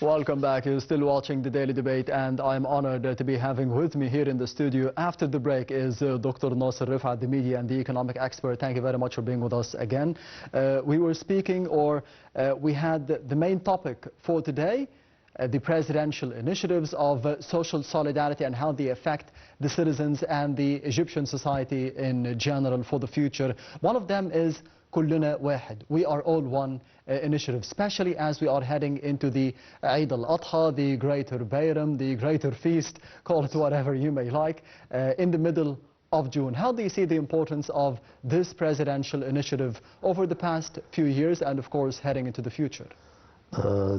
Welcome back. You're still watching the Daily Debate, and I'm honored to be having with me here in the studio after the break is Dr. Nasser, Refat, the media and the economic expert. Thank you very much for being with us again. We were speaking, we had the main topic for today, the presidential initiatives of social solidarity and how they affect the citizens and the Egyptian society in general for the future. One of them is كلنا واحد. We are all one initiative, especially as we are heading into the Eid al-Adha, the greater Bayram, the greater feast, call it whatever you may like, in the middle of June. How do you see the importance of this presidential initiative over the past few years and, of course, heading into the future?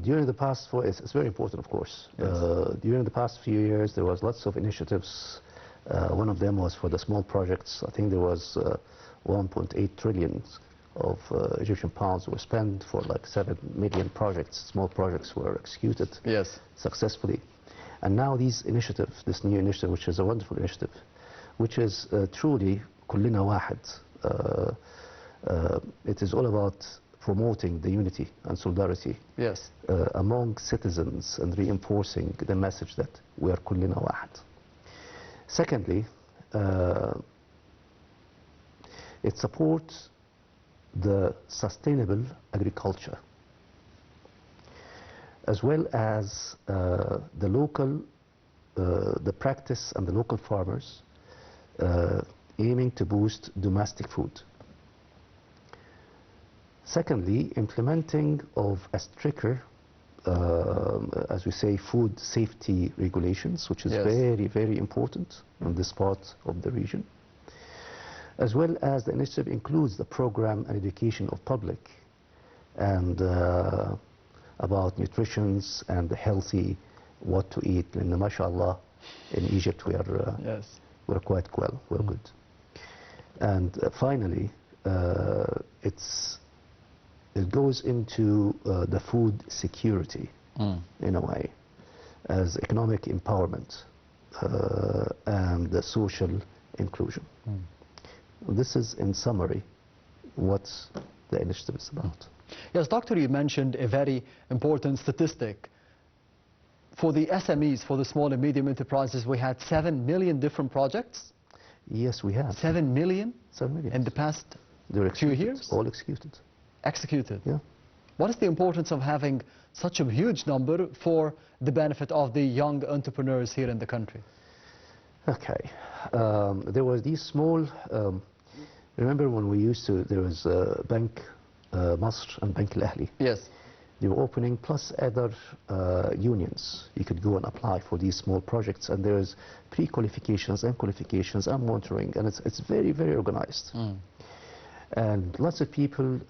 During the past, it's very important, of course. Yes. During the past few years, there was lots of initiatives. One of them was for the small projects. I think there was 1.8 trillion of Egyptian pounds were spent for like 7 million projects. Small projects were executed successfully. And now this new initiative, which is a wonderful initiative, which is truly كلنا واحد. It is all about promoting the unity and solidarity among citizens and reinforcing the message that we are كلنا واحد. Secondly, it supports the sustainable agriculture, as well as the practice and the local farmers aiming to boost domestic food. Secondly, implementing of a stricter, as we say, food safety regulations, which is very, very important in this part of the region. As well as the initiative includes the program and education of public and about nutrition and the healthy, what to eat. And mashallah, in Egypt we're quite we're good. And finally, it goes into the food security in a way, as economic empowerment and the social inclusion. This is, in summary, what the initiative is about. Yes, Doctor, you mentioned a very important statistic. For the SMEs, for the small and medium enterprises, we had 7 million different projects? Yes, we have. 7 million? 7 million. In the past 2 years? All executed. Executed? Yeah. What is the importance of having such a huge number for the benefit of the young entrepreneurs here in the country? Okay. There was these small... remember when there was Bank Nasser and Bank Al-Ahli? Yes. They were opening, plus other unions. You could go and apply for these small projects, and there's pre-qualifications and qualifications and monitoring, and it's very, very organized. And lots of people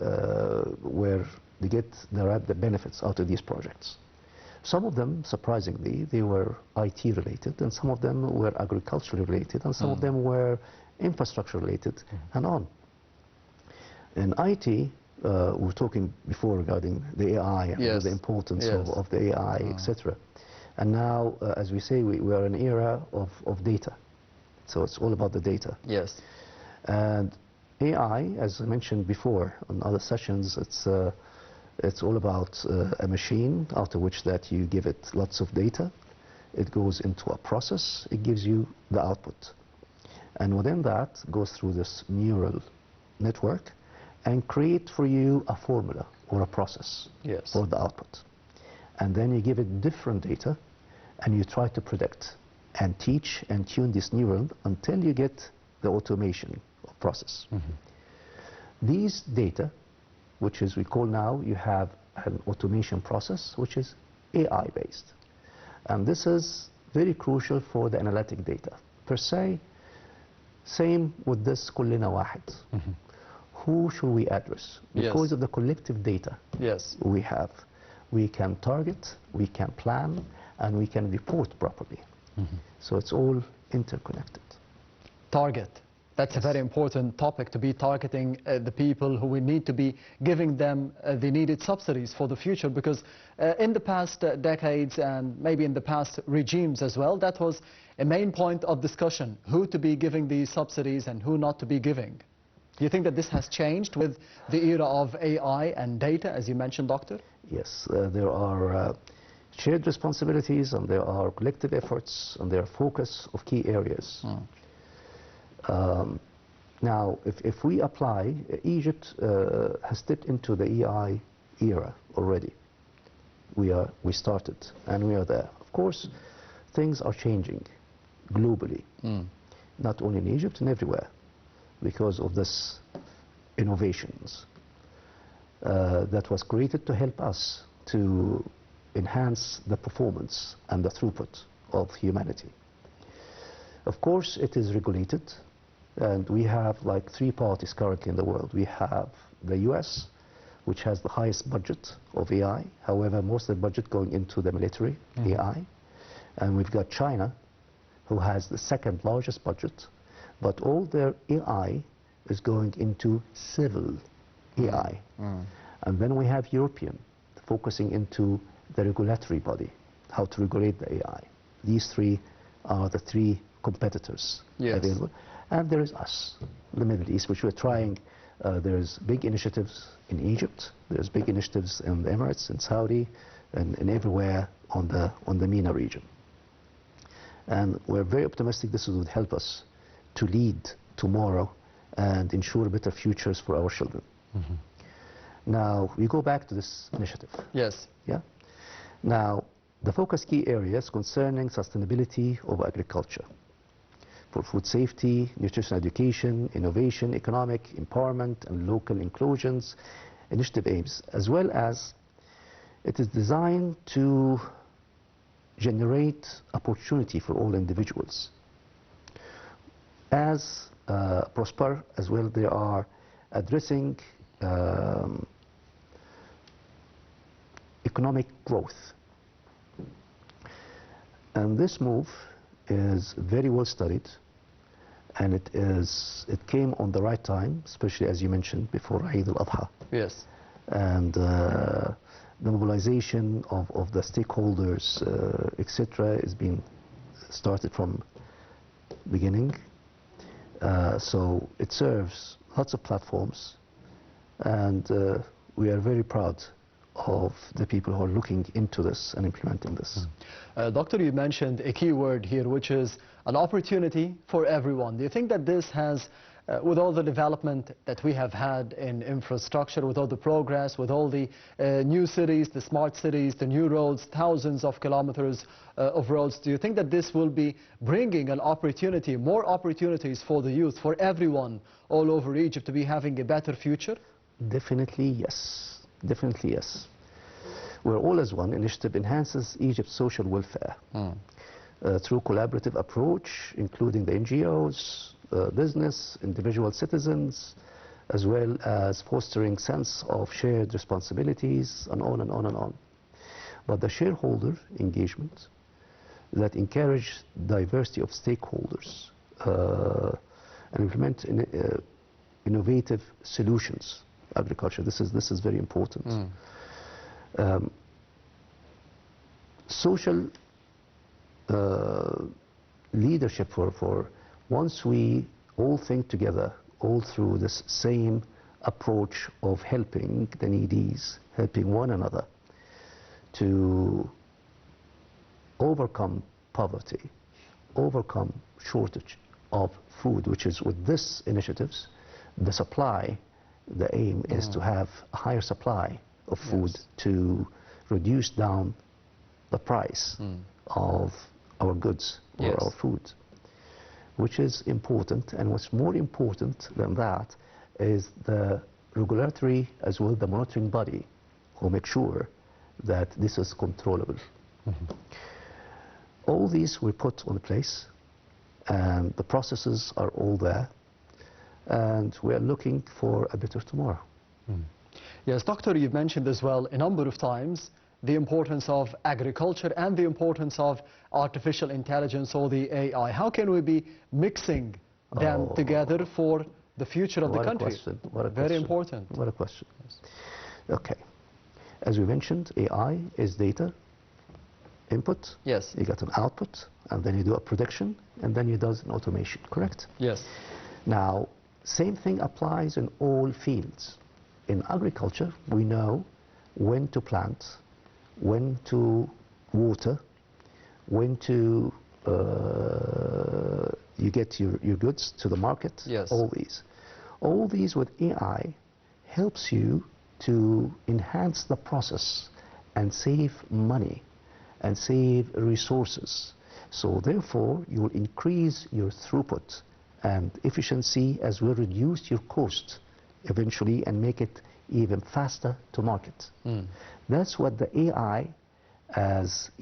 they get the benefits out of these projects. Some of them, surprisingly, they were IT related, and some of them were agriculture related, and some of them were infrastructure related, and on. In IT, we were talking before regarding the AI and the importance of the AI, etc. And now, as we say, we are in an era of data. So it's all about the data. Yes. And AI, as I mentioned before on other sessions, it's all about a machine out of which that you give it lots of data. It goes into a process. It gives you the output. And within that, goes through this neural network and create for you a formula or a process for the output. And then you give it different data and you try to predict and teach and tune this neural until you get the automation of process. These data, which is we call now, you have an automation process which is AI based. And this is very crucial for the analytic data. Per se, same with this كلنا واحد. Who should we address? Because of the collective data we have, we can target, we can plan, and we can report properly. So it's all interconnected. Target. That's a very important topic, to be targeting the people who we need to be giving them the needed subsidies for the future, because in the past decades and maybe in the past regimes as well, that was a main point of discussion, who to be giving these subsidies and who not to be giving. Do you think that this has changed with the era of AI and data, as you mentioned, Doctor? Yes, there are shared responsibilities, and there are collective efforts, and there are focus of key areas. Now, if we apply, Egypt has stepped into the EI era already. We started, and we are there. Of course, things are changing globally, not only in Egypt and everywhere, because of this innovations that was created to help us to enhance the performance and the throughput of humanity. Of course, it is regulated, and we have like 3 parties currently in the world. We have the US, which has the highest budget of AI. However, most of the budget going into the military AI. And we've got China, who has the 2nd largest budget, but all their AI is going into civil AI. And then we have European, focusing into the regulatory body, how to regulate the AI. These 3 are the 3 competitors available. And there is us, the Middle East, which we're trying. There's big initiatives in Egypt, there's big initiatives in the Emirates, in Saudi, and everywhere on the MENA region. And we're very optimistic this would help us to lead tomorrow and ensure better futures for our children. Now, we go back to this initiative. Yes. Yeah. Now, the focus key areas concerning sustainability of agriculture for food safety, nutrition education, innovation, economic empowerment, and local inclusions, initiative aims, as well as it is designed to generate opportunity for all individuals. As prosper as well, they are addressing economic growth. And this move is very well studied, and it came on the right time, especially as you mentioned before Eid al-Adha. Yes. And the mobilization of the stakeholders, etc., is being started from beginning. So it serves lots of platforms, and we are very proud of the people who are looking into this and implementing this. Doctor, you mentioned a key word here, which is an opportunity for everyone. Do you think that this has, with all the development that we have had in infrastructure, with all the progress, with all the new cities, the smart cities, the new roads, thousands of kilometers of roads, do you think that this will be bringing an opportunity, more opportunities for the youth, for everyone all over Egypt to be having a better future? Definitely yes. Definitely yes. We're All as One initiative enhances Egypt's social welfare through collaborative approach, including the NGOs, business, individual citizens, as well as fostering sense of shared responsibilities, and on and on and on. But the shareholder engagement that encourage diversity of stakeholders and implement innovative solutions. Agriculture, this is very important. Social leadership for once we all think together, all through this same approach of helping the needies, helping one another to overcome poverty, overcome shortage of food, which is with this initiatives, the supply. The aim is to have a higher supply of food to reduce down the price of our goods or our food, which is important. And what's more important than that is the regulatory as well, the monitoring body, who make sure that this is controllable. All these we put on place, and the processes are all there. And we are looking for a better tomorrow. Yes, Doctor, you've mentioned as well a number of times the importance of agriculture and the importance of artificial intelligence, or the AI. How can we be mixing them together for the future of the country? What a Very question. important. What a question. Okay. As we mentioned, AI is data input. Yes. You got an output, and then you do a prediction, and then you do an automation, correct? Yes. Now, same thing applies in all fields. In agriculture, we know when to plant, when to water, when to you get your goods to the market, Yes. all these. All these with AI helps you to enhance the process and save money and save resources. So therefore, you will increase your throughput and efficiency as well reduce your cost eventually and make it even faster to market. That's what the AI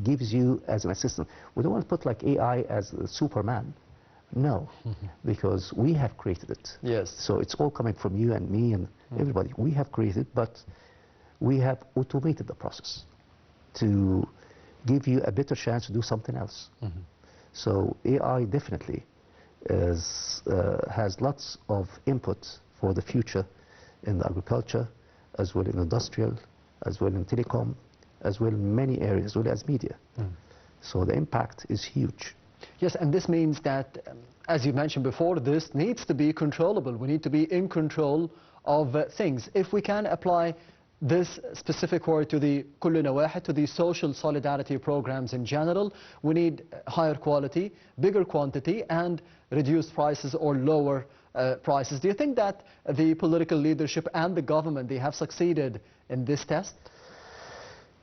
gives you as an assistant. We don't want to put like AI as a Superman. No, because we have created it. Yes. So it's all coming from you and me and everybody. We have created, but we have automated the process to give you a better chance to do something else. So AI definitely has lots of input for the future in the agriculture, as well in industrial, as well in telecom, as well in many areas, as well as media. So the impact is huge. Yes, and this means that, as you mentioned before, this needs to be controllable. We need to be in control of things. If we can apply this specific word to the كلنا واحد, to the social solidarity programs in general, we need higher quality, bigger quantity, and reduced prices or lower prices. Do you think that the political leadership and the government, they have succeeded in this test?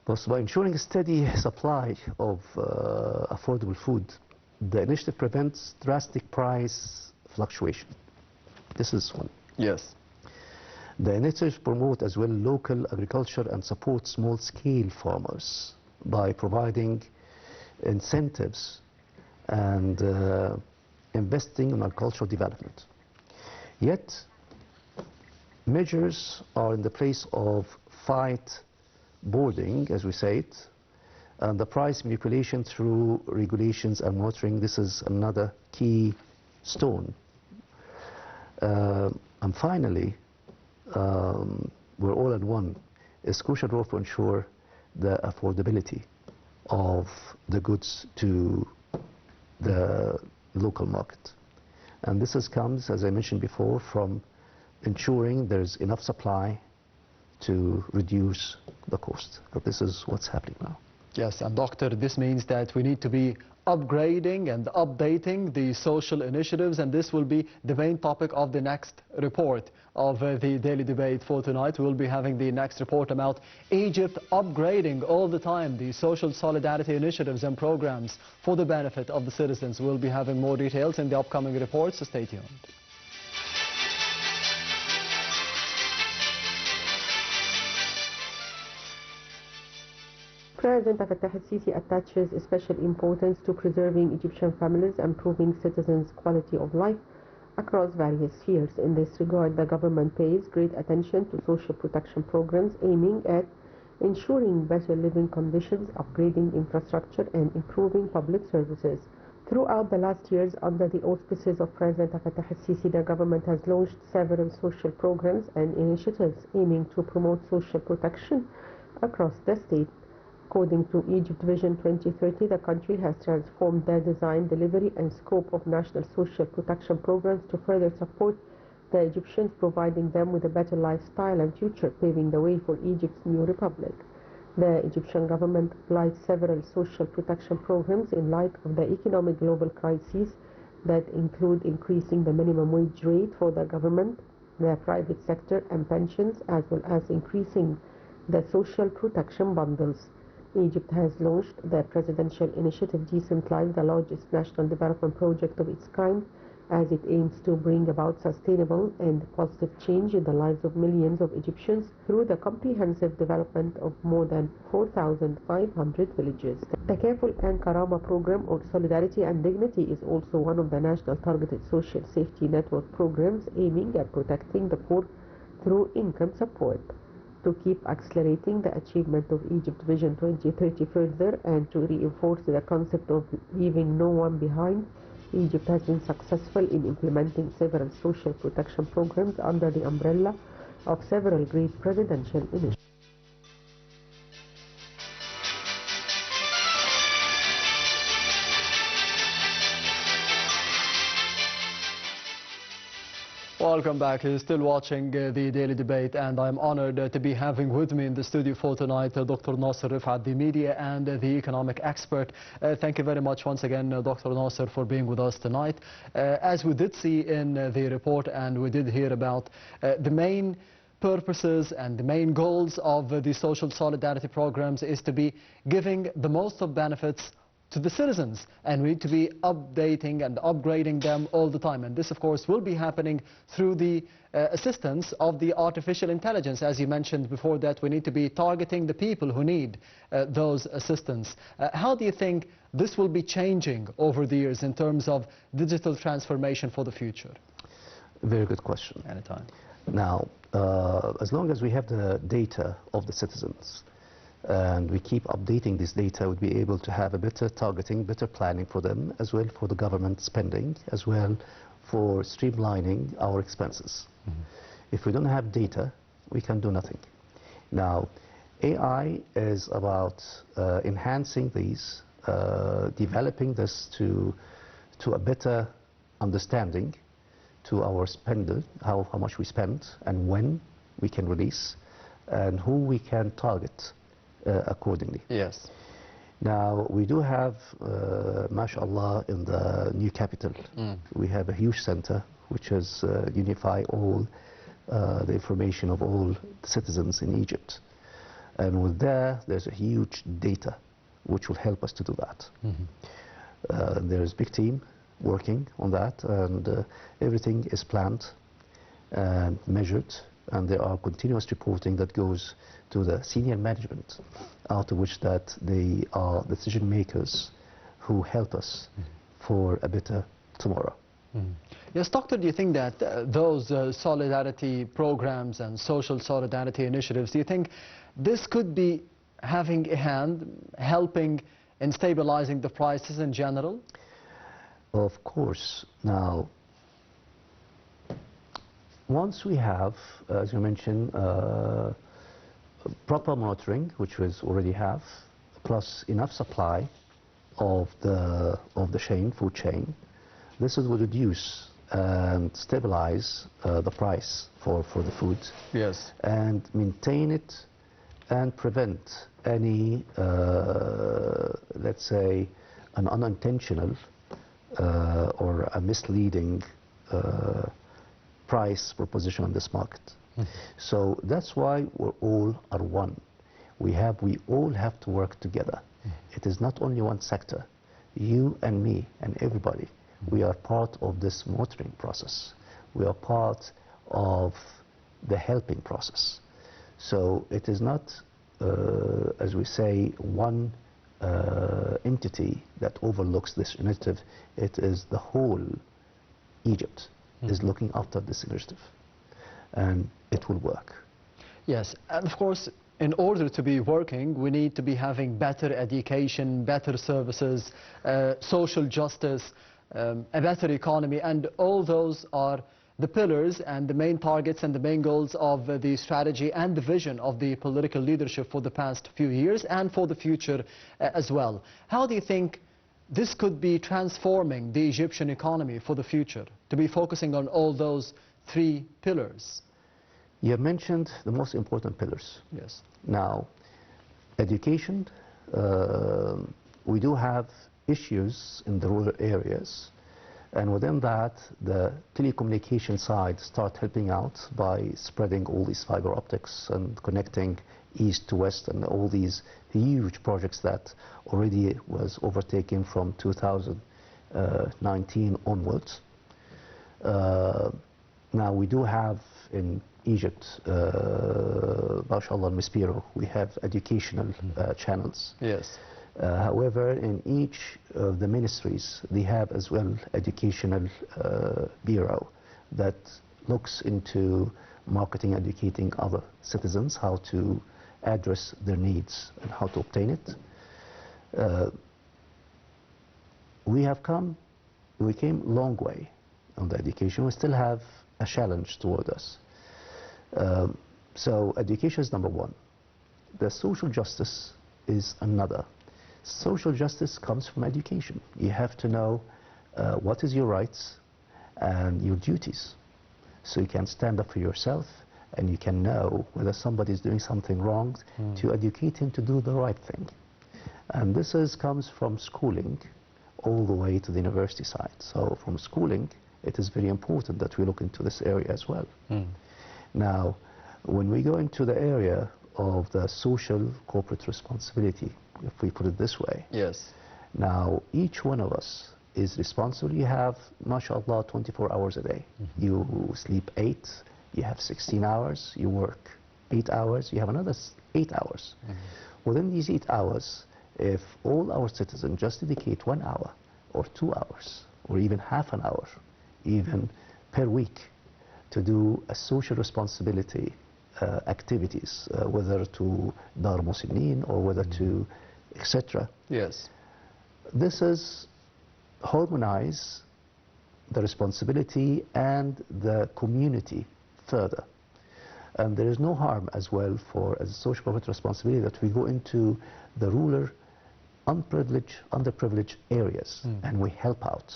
But by ensuring a steady supply of affordable food, the initiative prevents drastic price fluctuation. This is one. Yes. The initiative promotes as well local agriculture and supports small-scale farmers by providing incentives and investing in agricultural development. Yet, measures are in the place of fight boarding, as we say it, and the price manipulation through regulations and monitoring. This is another key stone. And finally, we're all in one. It's crucial role to ensure the affordability of the goods to the local market. And this comes, as I mentioned before, from ensuring there's enough supply to reduce the cost. But this is what's happening now. Yes, and Doctor, this means that we need to be upgrading and updating the social initiatives, and this will be the main topic of the next report of the daily debate for tonight. We will be having the next report about Egypt upgrading all the time the social solidarity initiatives and programs for the benefit of the citizens. We'll be having more details in the upcoming reports, so stay tuned. President Refat al-Sisi attaches special importance to preserving Egyptian families and improving citizens' quality of life across various spheres. In this regard, the government pays great attention to social protection programs aiming at ensuring better living conditions, upgrading infrastructure, and improving public services. Throughout the last years, under the auspices of President Refat al-Sisi, the government has launched several social programs and initiatives aiming to promote social protection across the state. According to Egypt Vision 2030, the country has transformed the design, delivery, and scope of national social protection programs to further support the Egyptians, providing them with a better lifestyle and future, paving the way for Egypt's new republic. The Egyptian government applied several social protection programs in light of the economic global crises that include increasing the minimum wage rate for the government, the private sector, and pensions, as well as increasing the social protection bundles. Egypt has launched the presidential initiative Decent Life, the largest national development project of its kind, as it aims to bring about sustainable and positive change in the lives of millions of Egyptians through the comprehensive development of more than 4,500 villages. The Careful and Karama program, or Solidarity and Dignity, is also one of the national targeted social safety network programs aiming at protecting the poor through income support. To keep accelerating the achievement of Egypt Vision 2030 further and to reinforce the concept of leaving no one behind, Egypt has been successful in implementing several social protection programs under the umbrella of several great presidential initiatives. Welcome back. You're still watching the Daily Debate, and I'm honored to be having with me in the studio for tonight Dr. Nasser Refat, the media and the economic expert. Thank you very much once again, Dr. Nasser, for being with us tonight. As we did see in the report, and we did hear about the main purposes and the main goals of the social solidarity programs is to be giving the most of benefits to the citizens, and we need to be updating and upgrading them all the time. And this, of course, will be happening through the assistance of the artificial intelligence. As you mentioned before, that we need to be targeting the people who need those assistance. How do you think this will be changing over the years in terms of digital transformation for the future? Very good question. Anytime. Now, as long as we have the data of the citizens, and we keep updating this data, we'll be able to have a better targeting, better planning for them, as well for the government spending, as well for streamlining our expenses. If we don't have data, we can do nothing. Now, AI is about enhancing these, developing this to a better understanding to our spender, how much we spend and when we can release, and who we can target accordingly. Yes. Now, we do have, mashallah, in the new capital, we have a huge center which has unify all the information of all the citizens in Egypt. And with there's a huge data which will help us to do that. There's a big team working on that, and everything is planned and measured, and there are continuous reporting that goes to the senior management, out of which that they are decision makers who help us for a better tomorrow. Yes, Doctor, do you think that those solidarity programs and social solidarity initiatives, do you think this could be having a hand, helping in stabilizing the prices in general? Of course. Now, once we have, as you mentioned, proper monitoring, which we already have, plus enough supply of the food chain, this will reduce and stabilize the price for the food. Yes. And maintain it and prevent any, let's say, an unintentional or a misleading price proposition on this market. So that's why we're all are one. We all have to work together. It is not only one sector. You and me and everybody, we are part of this monitoring process. We are part of the helping process. So it is not, as we say, one entity that overlooks this initiative. It is the whole Egypt is looking after this initiative, and it will work. Yes, and of course, in order to be working, we need to be having better education, better services, social justice, a better economy, and all those are the pillars and the main targets and the main goals of the strategy and the vision of the political leadership for the past few years and for the future as well. How do you think this could be transforming the Egyptian economy for the future, to be focusing on all those three pillars? You have mentioned the most important pillars. Yes. Now, education, we do have issues in the rural areas, and within that, the telecommunication side start helping out by spreading all these fiber optics and connecting east to west, and all these huge projects that already was overtaken from 2019 onwards. Now we do have in Egypt, mashallah, Mispiro, we have educational channels. Yes. However, in each of the ministries, they have as well educational bureau that looks into marketing, educating other citizens how to address their needs and how to obtain it. We came a long way on the education. We still have a challenge toward us. So education is number one. The social justice is another. Social justice comes from education. You have to know what is your rights and your duties. so you can stand up for yourself and you can know whether somebody is doing something wrong to educate him to do the right thing. And this comes from schooling all the way to the university side. So from schooling, it is very important that we look into this area as well. Now, when we go into the area of the social corporate responsibility, if we put it this way, Yes. now each one of us is responsible. You have, mashallah, 24 hours a day. You sleep 8, you have 16 hours, you work 8 hours, you have another 8 hours. Within these 8 hours, if all our citizens just dedicate 1 hour or 2 hours or even half an hour, even per week, to do a social responsibility activities, whether to Dar Muslimin or whether to etc. Yes. This is harmonize the responsibility and the community further. And there is no harm as well for as a social corporate responsibility that we go into the rural, underprivileged areas and we help out,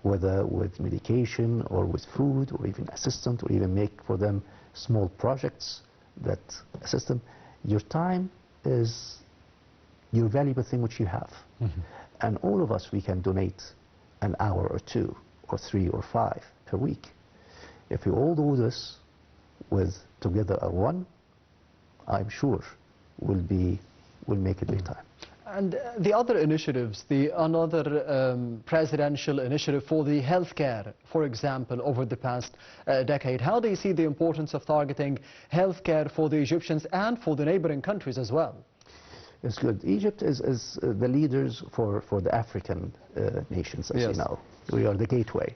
whether with medication or with food or even assistance or even make for them small projects that assist them. Your time is your valuable thing which you have. And all of us, we can donate an hour or 2 or 3 or 5 per week. If we all do this with together a one, I'm sure we'll make it big time. And the other initiatives, another presidential initiative for the healthcare, for example, over the past decade, how do you see the importance of targeting healthcare for the Egyptians and for the neighboring countries as well? It's good. Egypt is the leaders for the African nations, as you know. We are the gateway.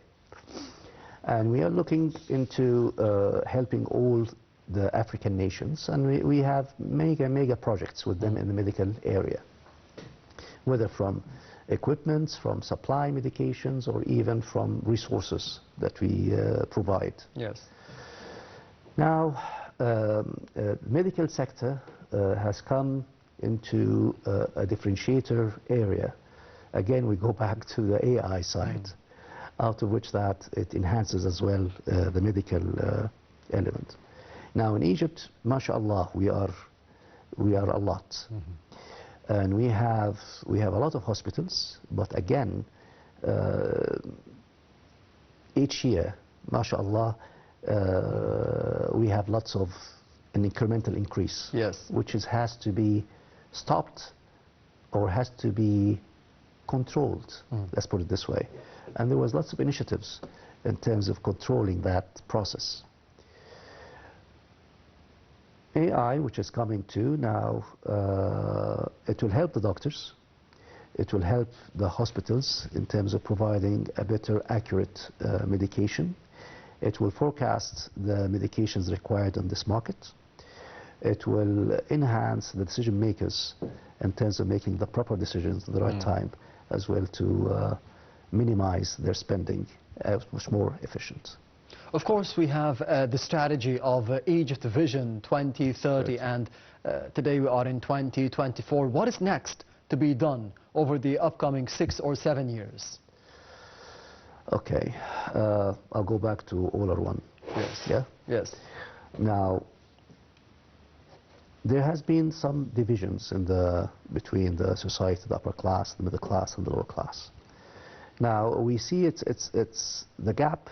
And we are looking into helping all the African nations, and we have mega projects with them in the medical area, whether from equipment, from supply medications, or even from resources that we provide. Yes. Now, medical sector has come into a differentiator area. Again, we go back to the AI side, out of which that it enhances as well the medical element. Now in Egypt, mashallah, we are a lot. And we have a lot of hospitals, but again, each year, mashallah, we have lots of an incremental increase, which has to be stopped or has to be controlled, let's put it this way. And there was lots of initiatives in terms of controlling that process. AI, which is coming to now, it will help the doctors, it will help the hospitals in terms of providing a better accurate medication. It will forecast the medications required on this market. It will enhance the decision makers in terms of making the proper decisions at the right time, as well to minimize their spending, much more efficient. Of course, we have the strategy of Egypt Vision 2030, and today we are in 2024. What is next to be done over the upcoming 6 or 7 years? Okay, I'll go back to all or one. Yes. Yeah? Yes. Now, there has been some divisions between the society, the upper class, the middle class, and the lower class. Now, we see it's the gap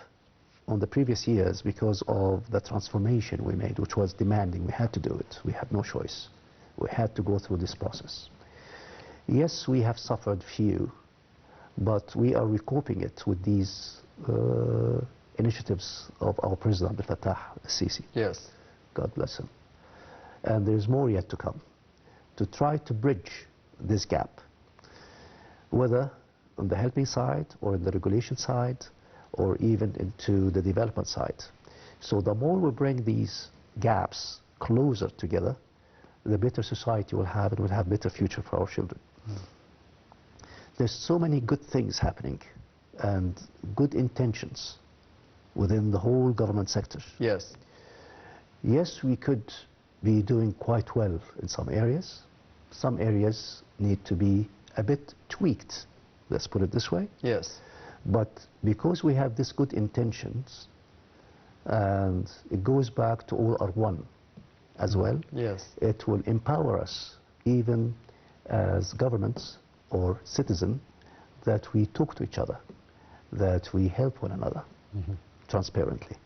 on the previous years because of the transformation we made, which was demanding. We had to do it. We had no choice. We had to go through this process. Yes, we have suffered few, but we are recoping it with these initiatives of our President Abdel Fattah al-Sisi. Yes. God bless him. And there's more yet to come to try to bridge this gap, whether on the helping side or in the regulation side or even into the development side. So the more we bring these gaps closer together, the better society will have, and will have better future for our children. There's so many good things happening and good intentions within the whole government sector. Yes. Yes, we could be doing quite well in some areas. Some areas need to be a bit tweaked, let's put it this way. Yes. But because we have these good intentions, And it goes back to all are one as well. Yes. It will empower us, even as governments or citizens, that we talk to each other, that we help one another transparently.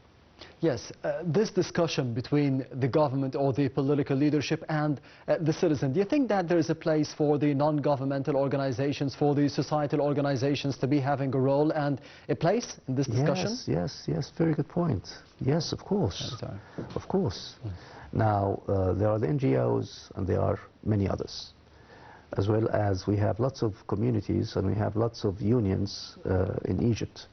Yes, this discussion between the government or the political leadership and the citizen, do you think that there is a place for the non-governmental organizations, for the societal organizations to be having a role and a place in this discussion? Yes, very good point. Yes, of course. Of course. Now, there are the NGOs and there are many others, as well as we have lots of communities and we have lots of unions in Egypt.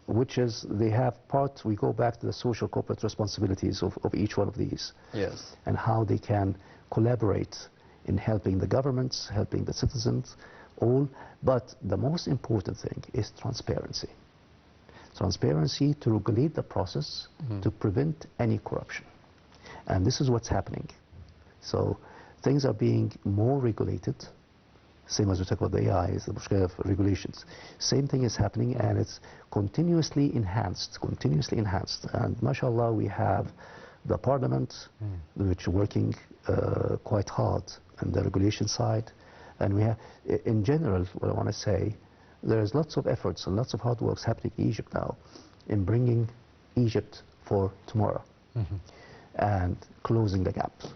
Which is, they have part, we go back to the social corporate responsibilities of each one of these. Yes. And how they can collaborate in helping the governments, helping the citizens, all. But the most important thing is transparency. Transparency to regulate the process, to prevent any corruption. And this is what's happening. So things are being more regulated. Same as we talk about the AI, is the mushkila of regulations. Same thing is happening, and it's continuously enhanced, And mashallah, we have the parliament, which is working quite hard on the regulation side. And we have, in general, what I want to say, there's lots of efforts and lots of hard works happening in Egypt now in bringing Egypt for tomorrow and closing the gaps.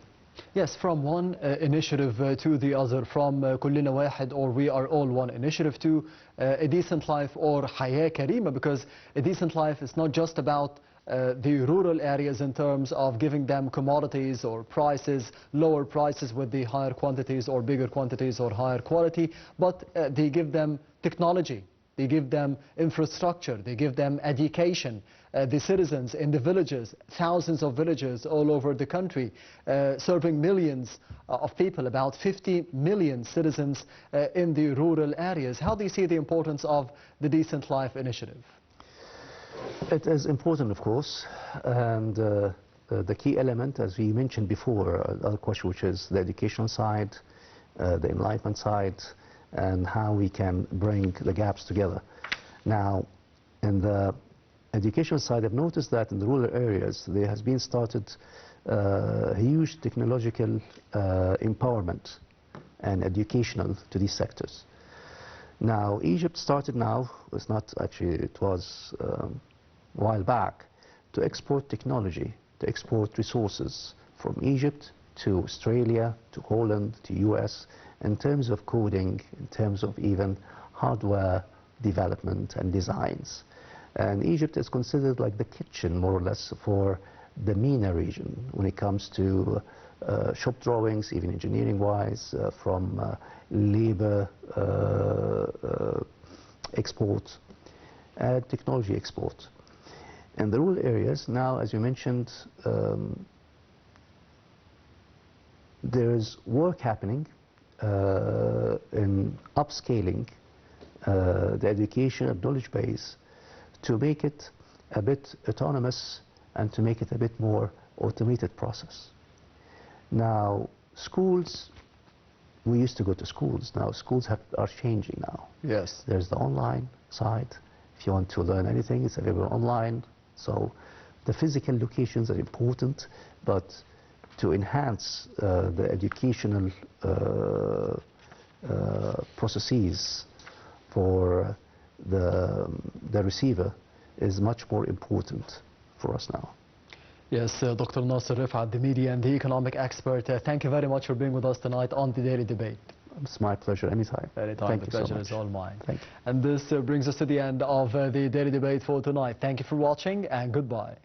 Yes, from one initiative to the other, from كلنا واحد or we are all one initiative to a decent life or حياة كريمة, because a decent life is not just about the rural areas in terms of giving them commodities or prices, lower prices with the higher quantities or bigger quantities or higher quality, but they give them technology, they give them infrastructure, they give them education. The citizens in the villages, thousands of villages all over the country, serving millions of people, about 50 million citizens in the rural areas. How do you see the importance of the Decent Life initiative? It is important, of course, and the key element, as we mentioned before, our question, which is the educational side, the enlightenment side, and how we can bring the gaps together. Now, in the education side, I've noticed that in the rural areas there has been started huge technological empowerment and educational to these sectors. Now, Egypt started now, it's not actually, it was a while back, to export technology, to export resources from Egypt to Australia, to Holland, to US, in terms of coding, in terms of even hardware development and designs. And Egypt is considered like the kitchen, more or less, for the MENA region when it comes to shop drawings, even engineering-wise, from labor export and technology export. In the rural areas, now, as you mentioned, there is work happening in upscaling the education and knowledge base to make it a bit autonomous and to make it a bit more automated process. Now, schools, we used to go to schools. Now, schools are changing now. Yes. There's the online side. If you want to learn anything, it's available online. So the physical locations are important, but to enhance the educational processes for the receiver is much more important for us now. Yes, Dr. Nasser Refat, the media and the economic expert, thank you very much for being with us tonight on the Daily Debate. It's my pleasure, anytime. Anytime, Thank the you pleasure so much. is all mine. Thank you. And this brings us to the end of the Daily Debate for tonight. Thank you for watching and goodbye.